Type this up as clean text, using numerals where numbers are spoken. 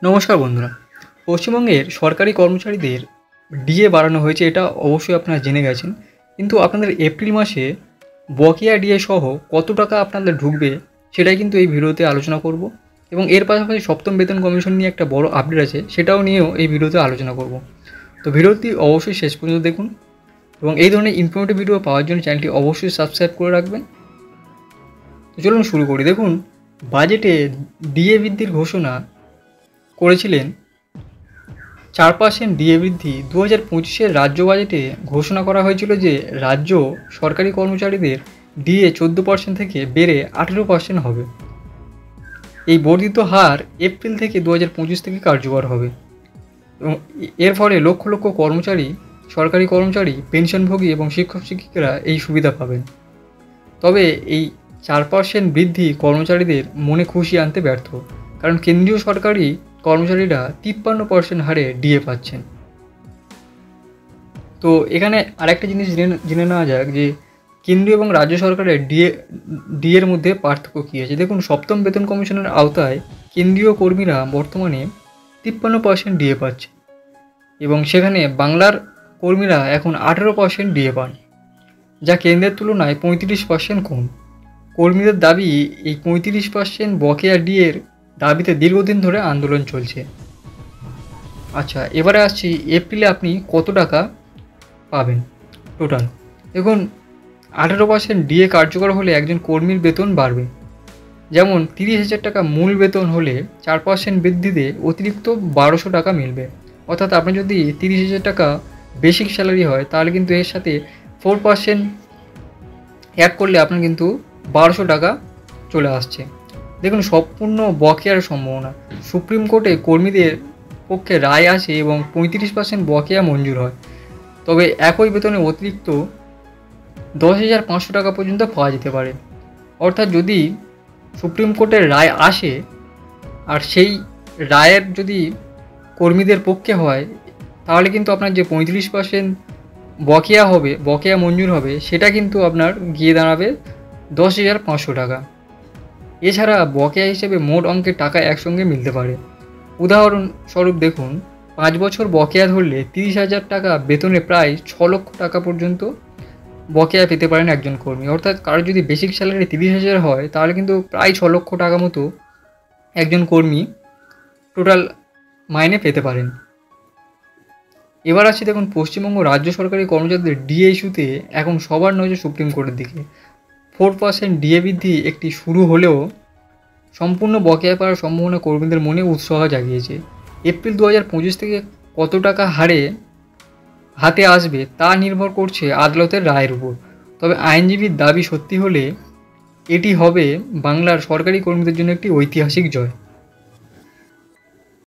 নমস্কার বন্ধুরা। পশ্চিমবঙ্গের সরকারি কর্মচারীদের ডিএ বাড়ানো হয়েছে, এটা অবশ্যই আপনারা জেনে গেছেন। কিন্তু আপনাদের এপ্রিল মাসে বকেয়া ডিএ সহ কত টাকা আপনাদের ঢুকবে সেটাই কিন্তু এই ভিডিওতে আলোচনা করব। এবং এর পাশাপাশি সপ্তম বেতন কমিশন নিয়ে একটা বড় আপডেট আছে, সেটাও নিয়েও এই ভিডিওতে আলোচনা করব। তো ভিডিওটি অবশ্যই শেষ পর্যন্ত দেখুন এবং এই ধরনের ইনফরমেটিভ ভিডিও পাওয়ার জন্য চ্যানেলটি অবশ্যই সাবস্ক্রাইব করে রাখবেন। তো চলুন শুরু করি। দেখুন, বাজেটে ডিএ বৃদ্ধির ঘোষণা করেছিলেন 4% ডিএ বৃদ্ধি। 2025-এর রাজ্য বাজেটে ঘোষণা করা হয়েছিল যে রাজ্য সরকারি কর্মচারীদের ডিএ 14% থেকে বেড়ে 18% হবে। এই বর্ধিত হার এপ্রিল থেকে 2025 থেকে কার্যকর হবে এবং এর ফলে লক্ষ লক্ষ কর্মচারী, সরকারি কর্মচারী, পেনশনভোগী এবং শিক্ষক শিক্ষিকারা এই সুবিধা পাবেন। তবে এই 4% বৃদ্ধি কর্মচারীদের মনে খুশি আনতে ব্যর্থ, কারণ কেন্দ্রীয় সরকারি কর্মচারীরা 53% হারে ডিএ পাচ্ছেন। তো এখানে আরেকটা জিনিস জেনে নেওয়া যাক যে কেন্দ্রীয় এবং রাজ্য সরকারের ডিএর মধ্যে পার্থক্য কী আছে। দেখুন, সপ্তম বেতন কমিশনের আওতায় কেন্দ্রীয় কর্মীরা বর্তমানে 53% ডিএ পাচ্ছে এবং সেখানে বাংলার কর্মীরা এখন 18% ডিএ পান, যা কেন্দ্রের তুলনায় 35% কম। কর্মীদের দাবি, এই 35% বকেয়া ডিএর দাবিতে দীর্ঘদিন ধরে আন্দোলন চলছে। আচ্ছা, এবারে আসছি এপ্রিলে আপনি কত টাকা পাবেন টোটাল। দেখুন, 18% ডিএ কার্যকর হলে একজন কর্মীর বেতন বাড়বে। যেমন 30,000 টাকা মূল বেতন হলে 4% বৃদ্ধিতে অতিরিক্ত 1200 টাকা মিলবে। অর্থাৎ আপনি যদি 30,000 টাকা বেসিক স্যালারি হয়, তাহলে কিন্তু এর সাথে 4% অ্যাড করলে আপনার কিন্তু 1200 টাকা চলে আসছে। দেখুন, সম্পূর্ণ বকেয়ার সম্ভাবনা। সুপ্রিম কোর্টে কর্মীদের পক্ষে রায় আসে এবং 35% বকেয়া মঞ্জুর হয়। তবে একই বেতনে অতিরিক্ত 10,500 টাকা পর্যন্ত পাওয়া যেতে পারে। অর্থাৎ যদি সুপ্রিম কোর্টের রায় আসে আর সেই রায়ের যদি কর্মীদের পক্ষে হয়, তাহলে কিন্তু আপনার যে 35% বকেয়া মঞ্জুর হবে, সেটা কিন্তু আপনার গিয়ে দাঁড়াবে 10,500 টাকা। এছাড়া বকেয়া হিসেবে মোট অঙ্কের টাকা একসঙ্গে মিলতে পারে। উদাহরণস্বরূপ দেখুন, 5 বছর বকেয়া ধরলে 30,000 টাকা বেতনে প্রায় 6 লক্ষ টাকা পর্যন্ত বকেয়া পেতে পারেন একজন কর্মী। অর্থাৎ কারো যদি বেসিক স্যালারি 30,000 হয়, তাহলে কিন্তু প্রায় 6 লক্ষ টাকা মতো একজন কর্মী টোটাল মাইনে পেতে পারেন। এবার আসছি, দেখুন, পশ্চিমবঙ্গ রাজ্য সরকারি কর্মচারীদের ডিএ ইস্যুতে এখন সবার নজর সুপ্রিম কোর্টের দিকে। 4% ডিএ বৃদ্ধি একটি শুরু হলেও সম্পূর্ণ বকেয়া পাওয়ার সম্ভাবনা কর্মীদের মনে উৎসাহ জাগিয়েছে। এপ্রিল 2025 থেকে কত টাকা হাতে আসবে তা নির্ভর করছে আদালতের রায়ের উপর। তবে আইনজীবীর দাবি সত্যি হলে এটি হবে বাংলার সরকারি কর্মীদের জন্য একটি ঐতিহাসিক জয়।